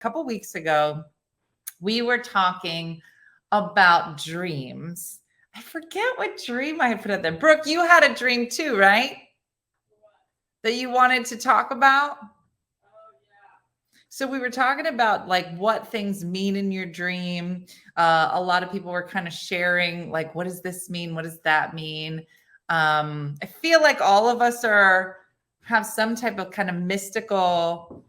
couple weeks ago, we were talking about dreams. I forget what dream I had put out there. Brooke, you had a dream too, right? That you wanted to talk about? So we were talking about like what things mean in your dream. A lot of people were kind of sharing like, what does this mean? What does that mean? I feel like all of us have some type of kind of mystical,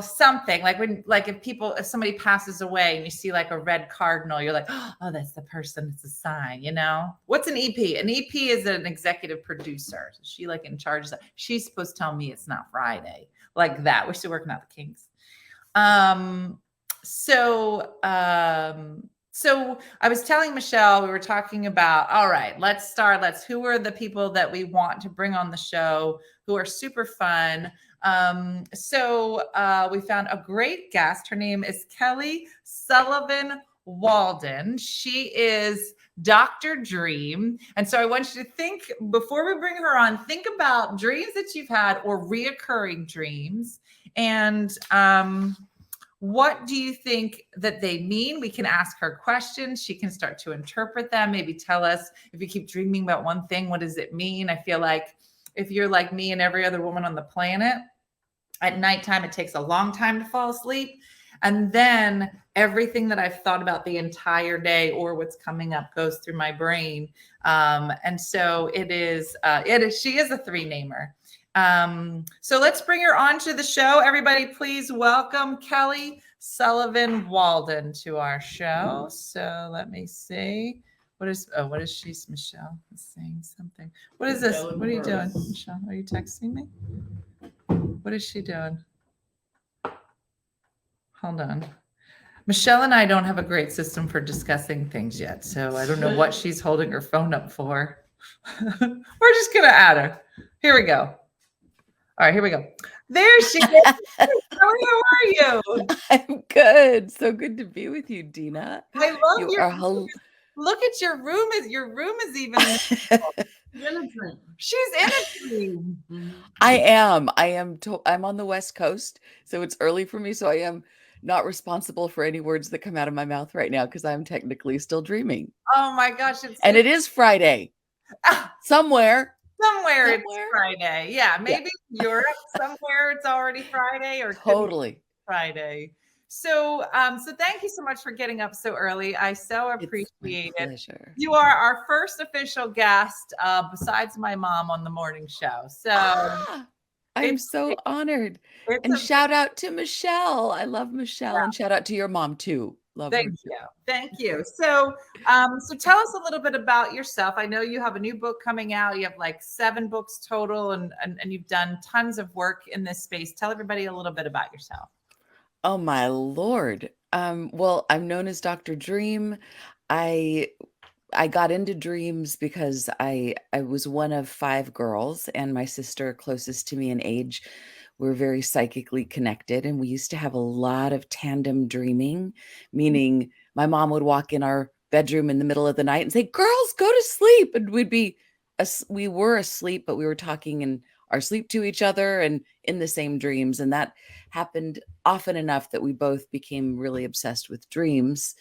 something like if somebody passes away and you see like a red cardinal, you're like, oh, that's the person. It's a sign, What's an EP? An EP is an executive producer. So she like in charge of that. She's supposed to tell me it's not Friday. Like that. We're still working out the kinks. So I was telling Michelle, we were talking about, all right, who are the people that we want to bring on the show who are super fun? We found a great guest. Her name is Kelly Sullivan Walden. She is Dr. Dream. And so I want you to think, before we bring her on, think about dreams that you've had or reoccurring dreams. And what do you think that they mean? We can ask her questions. She can start to interpret them. Maybe tell us, if you keep dreaming about one thing, what does it mean? I feel like if you're like me and every other woman on the planet, at nighttime, it takes a long time to fall asleep. And then everything that I've thought about the entire day or what's coming up goes through my brain. And so she is a three-namer. So let's bring her on to the show. Everybody, please welcome Kelly Sullivan Walden to our show. So let me see. What is she? Michelle is saying something. What is this? What are you doing, Michelle? Are you texting me? What is she doing? Hold on. Michelle and I don't have a great system for discussing things yet, so I don't know what she's holding her phone up for. We're just going to add her. Here we go. All right, here we go. There she is. How are you? I'm good. So good to be with you, Dena. I love your look at your room. Your room is even She's in a dream. I am. I'm on the West Coast, so it's early for me. So I am not responsible for any words that come out of my mouth right now because I'm technically still dreaming. Oh my gosh! It is Friday. Somewhere it's Friday. Yeah, maybe Europe somewhere it's already Friday or totally Friday. So thank you so much for getting up so early. I so appreciate it. Pleasure. You are our first official guest besides my mom on the morning show. So I'm so honored. And shout out to Michelle. I love Michelle. Yeah. And shout out to your mom too. Love her. Thank you. So tell us a little bit about yourself. I know you have a new book coming out. You have like 7 books total and you've done tons of work in this space. Tell everybody a little bit about yourself. Oh my Lord. Well, I'm known as Dr. Dream. I got into dreams because I was one of 5 girls, and my sister closest to me in age, we're very psychically connected. And we used to have a lot of tandem dreaming, meaning my mom would walk in our bedroom in the middle of the night and say, "Girls, go to sleep." And we were asleep, but we were talking in our sleep to each other and in the same dreams. And that happened often enough that we both became really obsessed with dreams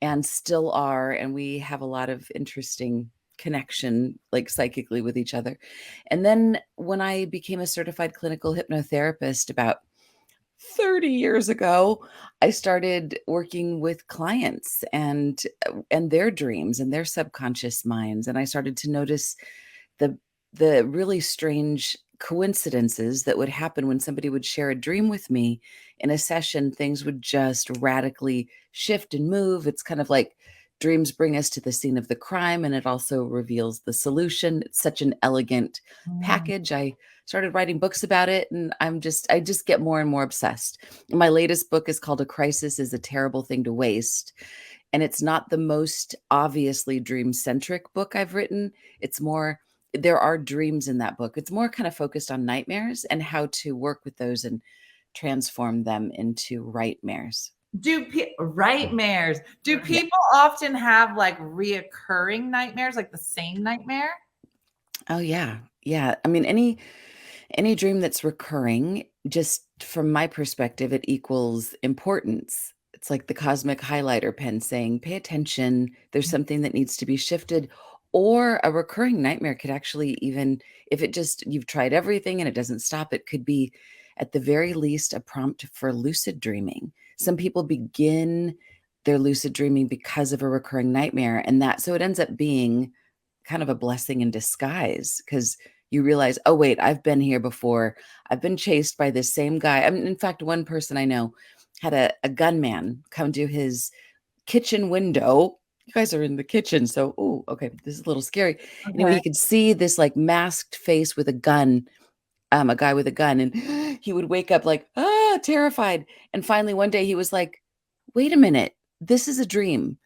and still are. And we have a lot of interesting connection, like psychically with each other. And then when I became a certified clinical hypnotherapist about 30 years ago, I started working with clients and their dreams and their subconscious minds. And I started to notice the really strange coincidences that would happen when somebody would share a dream with me in a session. Things would just radically shift and move. It's kind of like dreams bring us to the scene of the crime, and it also reveals the solution. It's such an elegant package. I started writing books about it, and I just get more and more obsessed. My latest book is called A Crisis is a Terrible Thing to Waste. And it's not the most obviously dream-centric book I've written. It's more, there are dreams in that book. It's more kind of focused on nightmares and how to work with those and transform them into rightmares. Do people often have like reoccurring nightmares, like the same nightmare? Oh yeah. Yeah. I mean, any dream that's recurring just from my perspective, it equals importance. It's like the cosmic highlighter pen saying, pay attention, there's something that needs to be shifted. Or a recurring nightmare could actually, even if it just, you've tried everything and it doesn't stop, it could be at the very least a prompt for lucid dreaming. Some people begin their lucid dreaming because of a recurring nightmare, and that, so it ends up being kind of a blessing in disguise, because you realize, oh wait, I've been here before. I've been chased by this same guy. I mean, in fact, one person I know had a gunman come to his kitchen window. You guys are in the kitchen, so oh, okay, this is a little scary. Anyway, Okay. he could see this like masked face with a gun, a guy with a gun, and he would wake up like, terrified. And finally, one day he was like, wait a minute, this is a dream.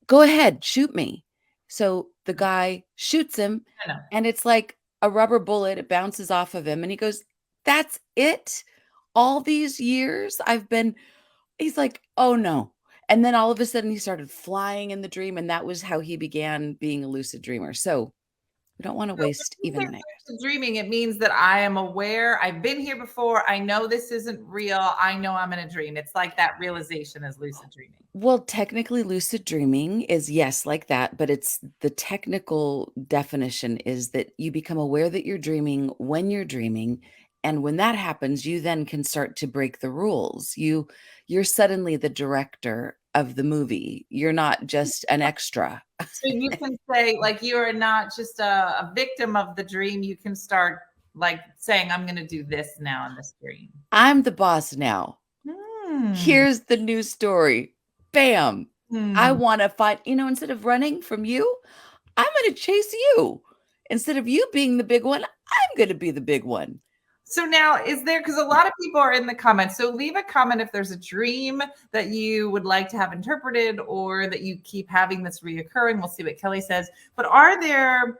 Go ahead, shoot me. So the guy shoots him, I know. and it's like a rubber bullet. It bounces off of him, and he goes, that's it? All these years I've been, he's like, oh no. And then all of a sudden he started flying in the dream, and that was how he began being a lucid dreamer. So we don't want to So when waste you even say the nightmares. lucid dreaming, it means that I am aware. I've been here before. I know this isn't real. I know I'm in a dream. It's like that realization is lucid dreaming. Well, technically, lucid dreaming is, yes, like that, but it's the technical definition is that you become aware that you're dreaming when you're dreaming. And when that happens, you then can start to break the rules. You're suddenly the director of the movie. You're not just an extra. So you can say, like, you are not just a victim of the dream. You can start like saying, I'm going to do this now in this dream. I'm the boss now. Hmm. Here's the new story. Bam. I Hmm. want to find, instead of running from you, I'm going to chase you. Instead of you being the big one, I'm going to be the big one. So now, is there, because a lot of people are in the comments, so leave a comment if there's a dream that you would like to have interpreted or that you keep having that's reoccurring. We'll see what Kelly says. But are there,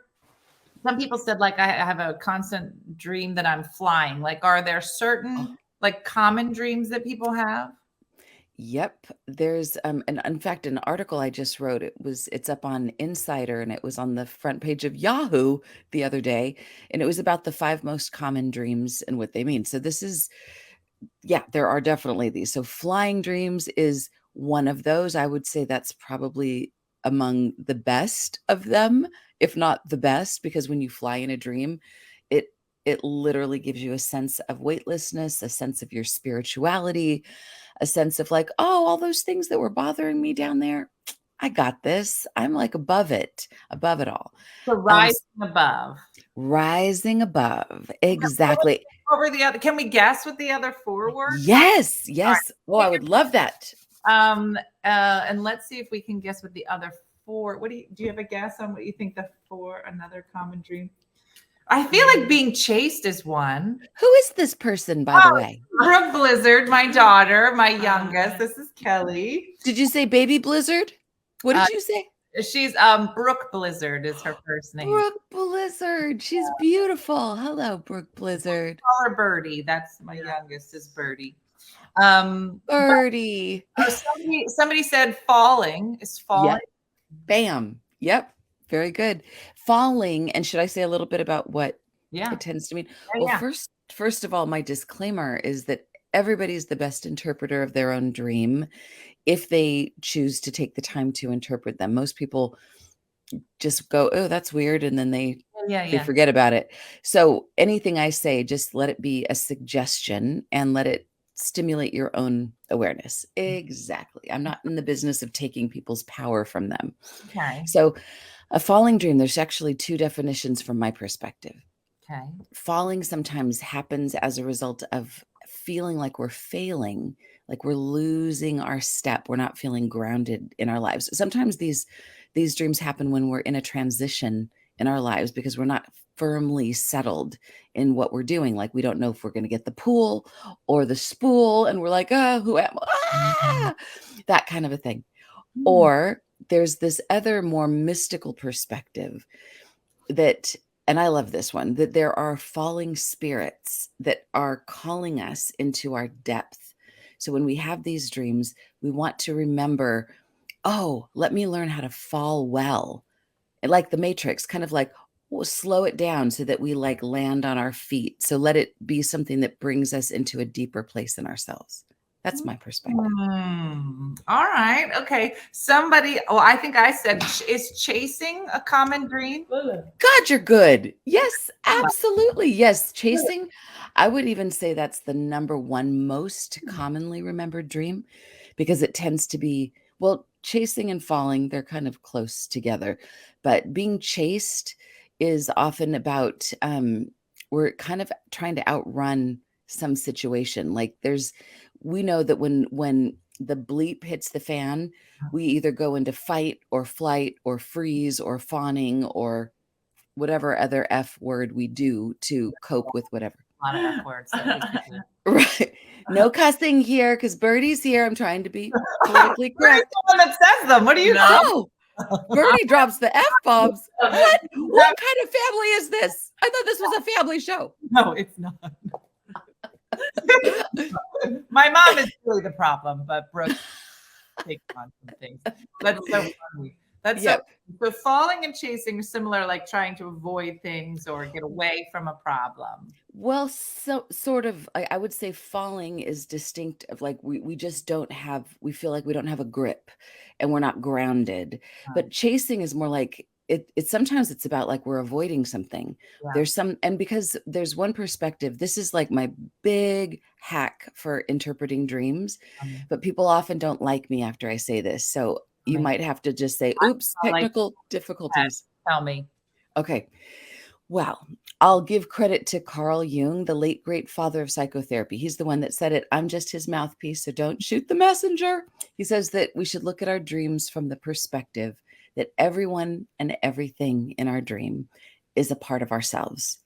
some people said, like, I have a constant dream that I'm flying. Like, are there certain, like, common dreams that people have? Yep. There's and in fact, an article I just wrote, it's up on Insider, and it was on the front page of Yahoo the other day, and it was about the 5 most common dreams and what they mean. So this is, yeah, there are definitely these. So flying dreams is one of those. I would say that's probably among the best of them, if not the best, because when you fly in a dream, it it literally gives you a sense of weightlessness, a sense of your spirituality, a sense of like, oh, all those things that were bothering me down there, I got this. I'm like above it all. So rising above. Rising above. Exactly. What were the other? Can we guess what the other 4 were? Yes. Yes. Oh, I would love that. And let's see if we can guess what the other 4. What do you have a guess on what you think the 4, another common dream? I feel like being chased is one. Who is this person, by the way? Brooke Blizzard, my daughter, my youngest. This is Kelly. Did you say Baby Blizzard? What did you say? She's Brooke Blizzard is her first name. Brooke Blizzard. She's beautiful. Hello, Brooke Blizzard. Call her Birdie. That's my youngest is Birdie. Birdie. Somebody said falling is falling. Yep. Bam. Yep. Very good. Falling. And should I say a little bit about what it tends to mean? Well, first of all, my disclaimer is that everybody's the best interpreter of their own dream if they choose to take the time to interpret them. Most people just go, oh, that's weird, and then they forget about it. So anything I say, just let it be a suggestion and let it stimulate your own awareness. Exactly. I'm not in the business of taking people's power from them. Okay. So a falling dream, there's actually 2 definitions from my perspective. Okay. Falling sometimes happens as a result of feeling like we're failing, like we're losing our step. We're not feeling grounded in our lives. Sometimes these dreams happen when we're in a transition in our lives because we're not firmly settled in what we're doing. Like we don't know if we're going to get the pool or the spool, and we're like, oh, who am I? That kind of a thing. Or there's this other more mystical perspective that, and I love this one, that there are falling spirits that are calling us into our depth. So when we have these dreams, we want to remember, oh, let me learn how to fall well. Like the Matrix, kind of like, we'll slow it down so that we like land on our feet. So let it be something that brings us into a deeper place in ourselves. That's my perspective. All right. Okay. Somebody, I think I said, is chasing a common dream? God, you're good. Yes, absolutely. Yes. Chasing, I would even say that's the number one most commonly remembered dream because it tends to be, well, chasing and falling, they're kind of close together. But being chased is often about, we're kind of trying to outrun some situation. Like we know that when the bleep hits the fan, we either go into fight or flight or freeze or fawning or whatever other F word we do to cope with whatever. A lot of F words. Right. No cussing here because Birdie's here. I'm trying to be politically correct. The one that says them. What do you know? Birdie drops the F-bombs. What kind of family is this? I thought this was a family show. No, it's not. My mom is really the problem, but Brooke takes on some things. That's so funny. That's so falling and chasing are similar, like trying to avoid things or get away from a problem. Well, so sort of, I would say falling is distinct of like we just don't have, we feel like we don't have a grip and we're not grounded. But chasing is more like it's sometimes it's about like we're avoiding something. There's some, and because there's one perspective, this is like my big hack for interpreting dreams, but people often don't like me after I say this. So you might have to just say, oops, technical difficulties. Tell me. Okay. Well, I'll give credit to Carl Jung, the late great father of psychotherapy. He's the one that said it. I'm just his mouthpiece, so don't shoot the messenger. He says that we should look at our dreams from the perspective that everyone and everything in our dream is a part of ourselves.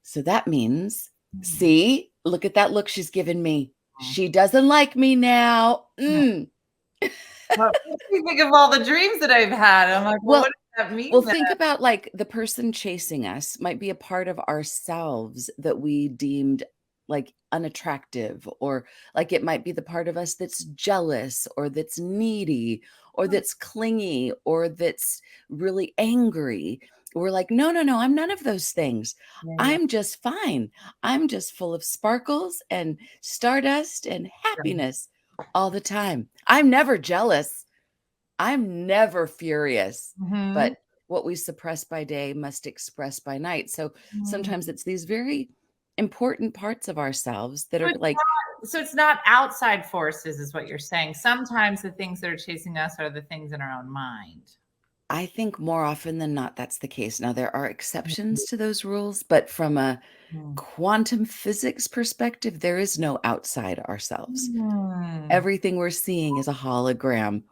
So that means, see, look at that look she's given me. She doesn't like me now. Well, you think of all the dreams that I've had. I'm like, well, what does that mean? Well, think about like the person chasing us might be a part of ourselves that we deemed like unattractive, or like it might be the part of us that's jealous or that's needy or that's clingy or that's really angry. We're like, no, I'm none of those things. I'm just fine. I'm just full of sparkles and stardust and happiness all the time. I'm never jealous. I'm never furious. But what we suppress by day must express by night. So sometimes it's these very important parts of ourselves that are like, so it's not outside forces is what you're saying. Sometimes the things that are chasing us are the things in our own mind. I think more often than not, that's the case. Now, there are exceptions to those rules, but from a quantum physics perspective, there is no outside ourselves. Everything we're seeing is a hologram.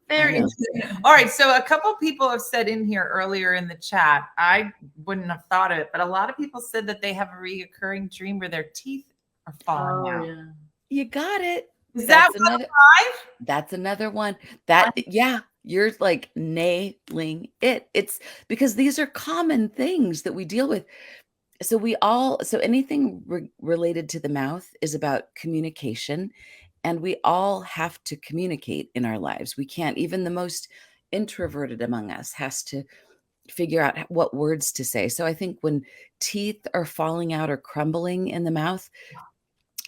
Very interesting. All right. So a couple people have said in here earlier in the chat, I wouldn't have thought of it, but a lot of people said that they have a reoccurring dream where their teeth are falling out. Yeah. You got it. Is that another 5? That's another one. You're like nailing it. It's because these are common things that we deal with. So anything related to the mouth is about communication, and we all have to communicate in our lives. We can't, even the most introverted among us has to figure out what words to say. So I think when teeth are falling out or crumbling in the mouth,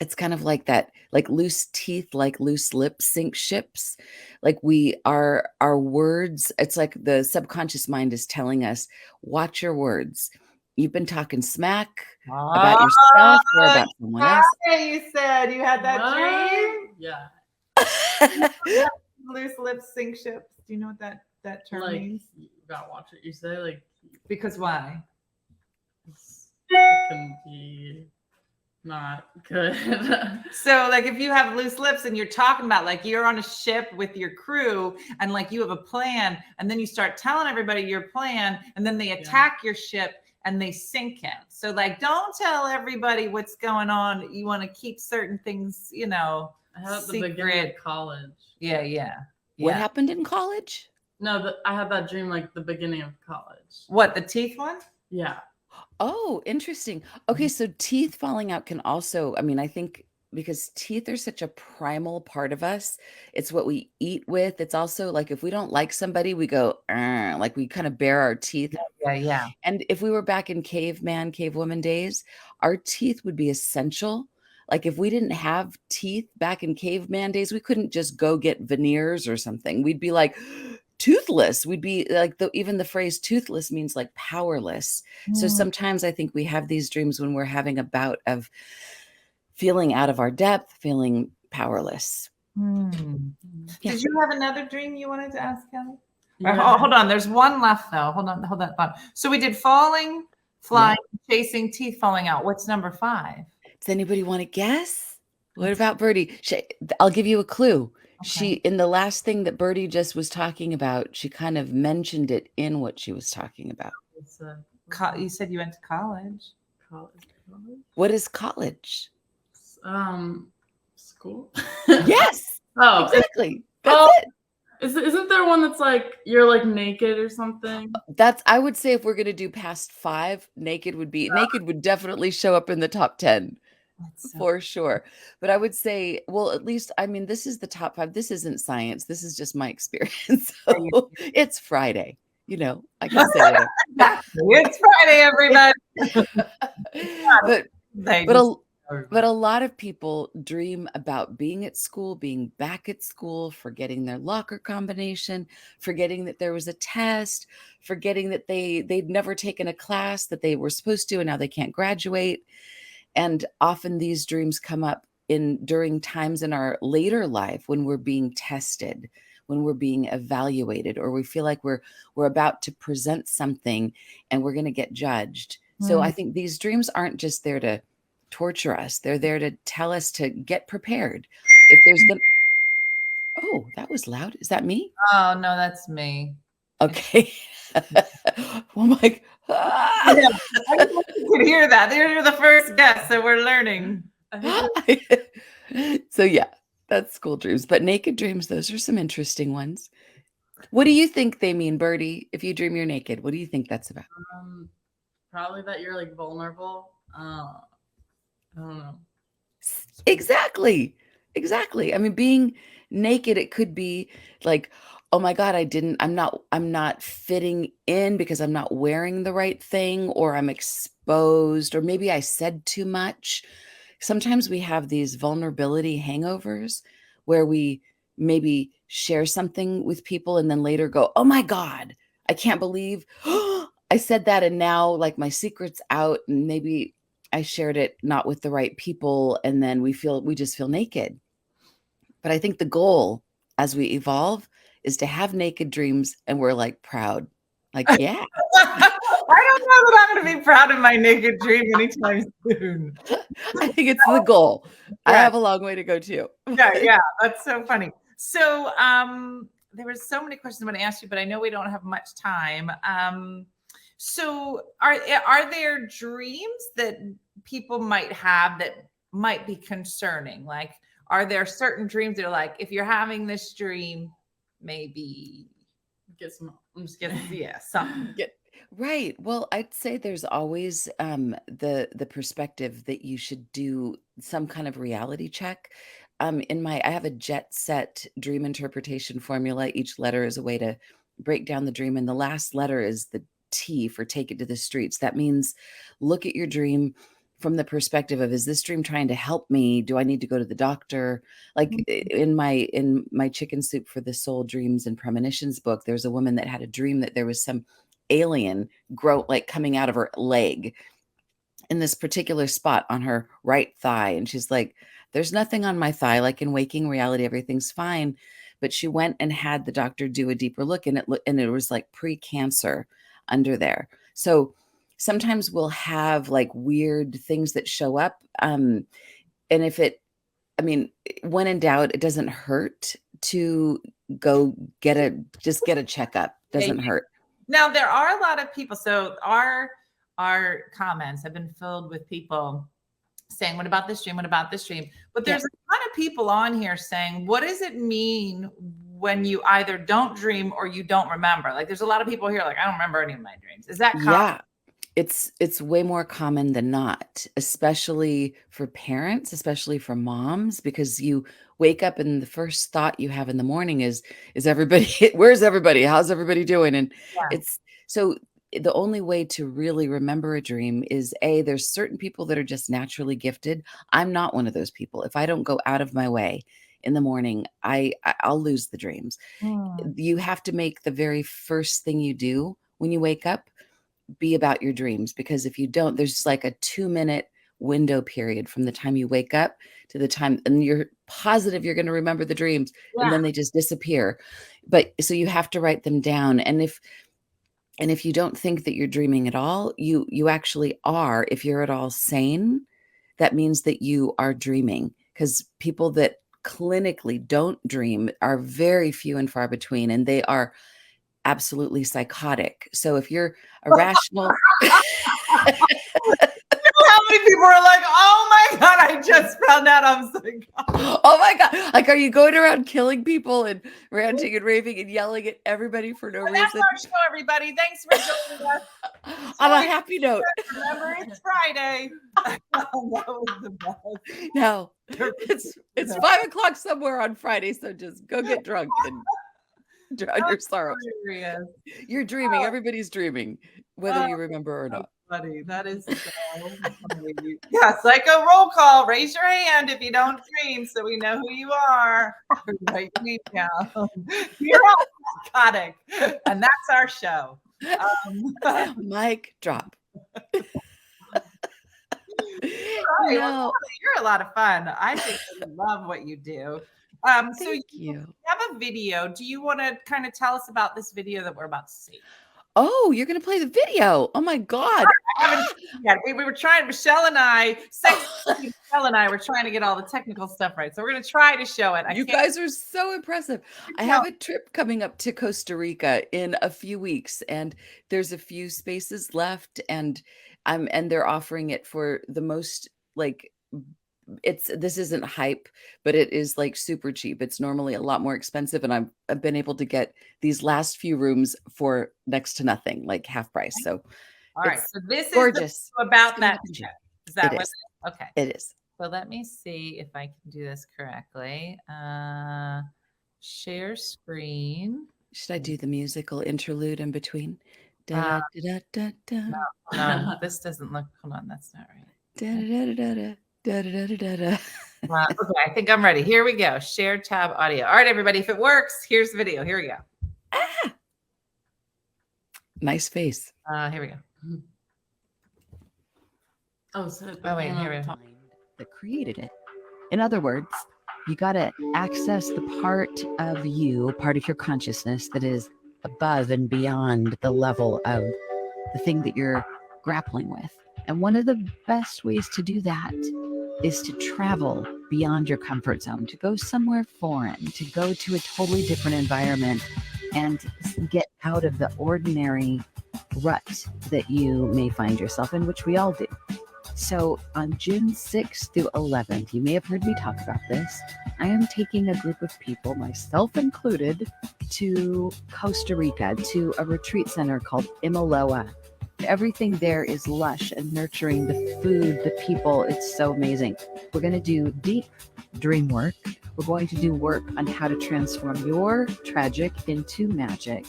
it's kind of like that, like loose teeth, like loose lips sink ships. Like our words, it's like the subconscious mind is telling us, watch your words. You've been talking smack about yourself or about someone else. You said you had that dream? Yeah. Loose lips sink ships. Do you know what that term means? You gotta watch what you say. Like, because why? It can be not good. So like if you have loose lips and you're talking about like you're on a ship with your crew and like you have a plan and then you start telling everybody your plan and then they attack your ship and they sink it. So like don't tell everybody what's going on. You want to keep certain things, I had the beginning of college. Yeah. What happened in college? No, I had that dream like the beginning of college. What, the teeth one? Yeah. Oh, interesting. Okay, so teeth falling out can also, I think because teeth are such a primal part of us. It's what we eat with. It's also like if we don't like somebody, we go, "Arr," like we kind of bare our teeth. Yeah, yeah. And if we were back in caveman, cavewoman days, our teeth would be essential. Like if we didn't have teeth back in caveman days, we couldn't just go get veneers or something. We'd be like toothless. We'd be like even the phrase toothless means like powerless. So Mm, sometimes I think we have these dreams when we're having a bout of feeling out of our depth, feeling powerless. mm. Yeah. Did you have another dream you wanted to ask, Kelly? Or, Yeah. hold on. There's one left though. Hold on thought. So we did falling, flying, chasing, teeth falling out. What's number 5? Does anybody want to guess? What about Birdie? I'll give you a clue. She, in the last thing that Birdie just was talking about, she kind of mentioned it in what she was talking about. It's You said you went to college. college. What is college? School. Yes. Oh, Exactly. That's Oh. it. Isn't there one that's like you're like naked or something? I would say if we're going to do past 5, naked would definitely show up in the top 10 for sure. But I would say, well, at least, I mean, this is the top 5. This isn't science. This is just my experience. So it's Friday. You know, I can say whatever. It's Friday, everybody. But a lot of people dream about being at school, being back at school, forgetting their locker combination, forgetting that there was a test, forgetting that they'd never taken a class that they were supposed to, and now they can't graduate. And often these dreams come up during times in our later life when we're being tested, when we're being evaluated, or we feel like we're about to present something and we're going to get judged. So I think these dreams aren't just there to torture us. They're there to tell us to get prepared. If there's oh, that was loud. Is that me? Oh no, that's me. Okay. Oh my I could hear that. You're the first guest, so we're learning. So yeah, that's school dreams. But naked dreams, those are some interesting ones. What do you think they mean, Birdie? If you dream you're naked, what do you think that's about? Probably that you're like vulnerable. I don't know. Exactly. I mean, being naked, it could be like, oh my God, I'm not fitting in because I'm not wearing the right thing, or I'm exposed, or maybe I said too much. Sometimes we have these vulnerability hangovers where we maybe share something with people and then later go, oh my God, I can't believe I said that. And now like my secret's out, and maybe I shared it not with the right people. And then we just feel naked. But I think the goal as we evolve is to have naked dreams and we're like proud. Like, yeah. I don't know that I'm going to be proud of my naked dream anytime soon. I think it's the goal. I have a long way to go too. Yeah, that's so funny. So there were so many questions I want to ask you, but I know we don't have much time. So are there dreams that people might have that might be concerning? Like, are there certain dreams that are like, if you're having this dream, maybe Get some. I'm just get something. Right. Well, I'd say there's always the perspective that you should do some kind of reality check. I have a jet set dream interpretation formula. Each letter is a way to break down the dream, and the last letter is the T for take it to the streets. That means look at your dream from the perspective of, is this dream trying to help me? Do I need to go to the doctor? Like in my Chicken Soup for the Soul Dreams and Premonitions book, there's a woman that had a dream that there was some alien coming out of her leg in this particular spot on her right thigh. And she's like, there's nothing on my thigh. Like in waking reality, everything's fine. But she went and had the doctor do a deeper look, and it was like pre-cancer under there. So sometimes we'll have like weird things that show up. And when in doubt, it doesn't hurt to go get a checkup. Doesn't hurt. Now there are a lot of people. So our comments have been filled with people saying, what about this dream? What about this dream? But there's a ton of people on here saying, what does it mean when you either don't dream or you don't remember? Like there's a lot of people here like, I don't remember any of my dreams. Is that common? Yeah. It's way more common than not, especially for parents, especially for moms, because you wake up and the first thought you have in the morning is everybody where's everybody? How's everybody doing? And Yeah. it's so the only way to really remember a dream is there's certain people that are just naturally gifted. I'm not one of those people. If I don't go out of my way in the morning, I'll lose the dreams. Mm. You have to make the very first thing you do when you wake up be about your dreams, because if you don't, there's like a 2-minute window period from the time you wake up to the time, and you're positive you're going to remember the dreams, and Yeah. then they just disappear. But so you have to write them down. And if you don't think that you're dreaming at all, you actually are. If you're at all sane, that means that you are dreaming, because people that clinically don't dream are very few and far between, and they are absolutely psychotic. So if you're a rational How many people are like, oh my God, I just found out I'm psychotic. oh my God, like, are you going around killing people and ranting and raving and yelling at everybody for no Well, that's reason? our show, everybody. Thanks for joining us. On a happy note. Remember, it's Friday. That was the best. No, it's 5 o'clock somewhere on Friday, so just go get drunk and drown your sorrows. Hilarious. You're dreaming. Everybody's dreaming, whether you remember or not. Funny. That is so funny. Yeah, Psycho roll call. Raise your hand if you don't dream so we know who you are. Write me down. You're all psychotic. And that's our show. Mic drop. Right, well, you're a lot of fun. I think I love what you do. So Thank you. have a video. Do you want to kind of tell us about this video that we're about to see? Oh, you're going to play the video. Oh my God. I haven't seen it yet. We were trying, Michelle and I were trying to get all the technical stuff right. So we're going to try to show it. You guys are so impressive. I have a trip coming up to Costa Rica in a few weeks, and there's a few spaces left, and they're offering it for the most, like, this isn't hype, but it is like super cheap. It's normally a lot more expensive, and I've been able to get these last few rooms for next to nothing, like half price. So all right, so this gorgeous. Is about that trip. Is that what it is? Okay. It is. So let me see if I can do this correctly. Share screen. Should I do the musical interlude in between? No, this doesn't look. Hold on, that's not right. Okay, I think I'm ready. Here we go. Share tab audio. All right, everybody. If it works, here's the video. Here we go. Ah! Nice face. Here we go. Oh, so wait, here we go. That created it. In other words, you got to access the part of you, part of your consciousness that is above and beyond the level of the thing that you're grappling with. And one of the best ways to do that is to travel beyond your comfort zone, to go somewhere foreign, to go to a totally different environment and get out of the ordinary rut that you may find yourself in, which we all do. So on June 6th through 11th, you may have heard me talk about this, I am taking a group of people, myself included, to Costa Rica, to a retreat center called Imaloa. Everything there is lush and nurturing. The food, the people, it's so amazing. We're going to do deep dream work. We're going to do work on how to transform your tragic into magic.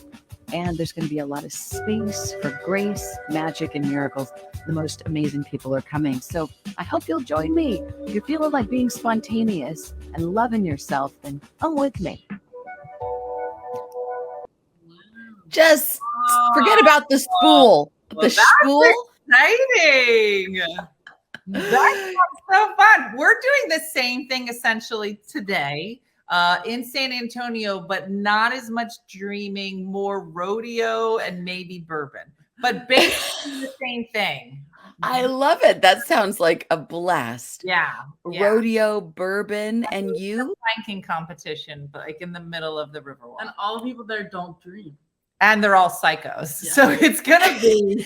And there's going to be a lot of space for grace, magic, and miracles. The most amazing people are coming. So I hope you'll join me. If you're feeling like being spontaneous and loving yourself, then come with me. Just forget about the spool. Well, the spool. Exciting. That's so fun. We're doing the same thing essentially today in San Antonio, but not as much dreaming, more rodeo and maybe bourbon, but basically the same thing. I love it. That sounds like a blast. Yeah. Rodeo, bourbon, and you? Planking competition, but like in the middle of the Riverwalk. And all the people there don't dream. And they're all psychos. Yeah. So it's going to be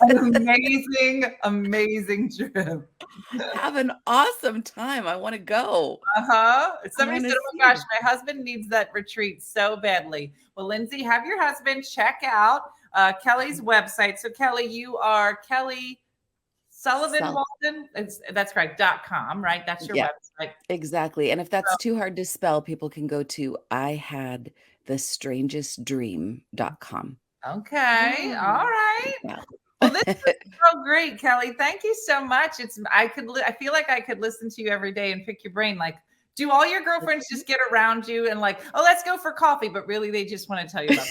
an amazing, amazing trip. Have an awesome time. I want to go. Somebody said, oh my gosh, my husband needs that retreat so badly. Well, Lindsay, have your husband check out Kelly's website. So Kelly, you are Kelly Sullivan Sel- Walden. That's correct. .com, right? That's your Yeah. website. Exactly. And if that's too hard to spell, people can go to IHadTheStrangestDream.com. Okay. All right. Yeah. Well, this is so great, Kelly. Thank you so much. I feel like I could listen to you every day and pick your brain. Like, do all your girlfriends just get around you and like, oh, let's go for coffee, but really they just want to tell you about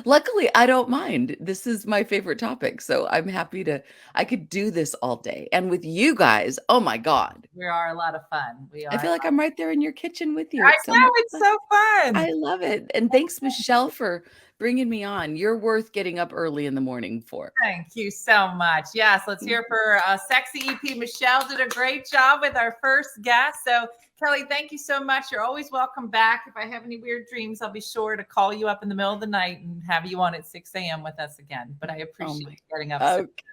Luckily I don't mind. This is my favorite topic. So I'm happy I could do this all day. And with you guys, oh my God. We are a lot of fun. We are. I feel like I'm right there in your kitchen with you. I It's so know, much it's fun. so fun. I love it. And thanks, Michelle, for bringing me on. You're worth getting up early in the morning for. Thank you so much. Yes, let's hear for Sexy EP. Michelle did a great job with our first guest. So Kelly, thank you so much. You're always welcome back. If I have any weird dreams, I'll be sure to call you up in the middle of the night and have you on at 6 a.m. with us again. But I appreciate you getting up.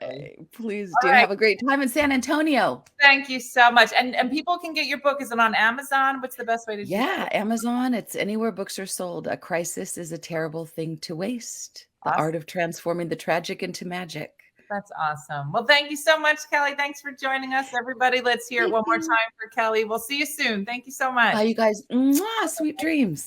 Okay. Please do. Right. Have a great time in San Antonio. Thank you so much. And people can get your book. Is it on Amazon? What's the best way to do it? Yeah, Amazon. It's anywhere books are sold. A Crisis is a Terrible Thing to Waste. The Awesome. Art of Transforming the Tragic into Magic. That's awesome. Well, thank you so much, Kelly. Thanks for joining us, everybody. Let's hear it one more time for Kelly. We'll see you soon. Thank you so much. Bye, you guys. Mwah, sweet dreams.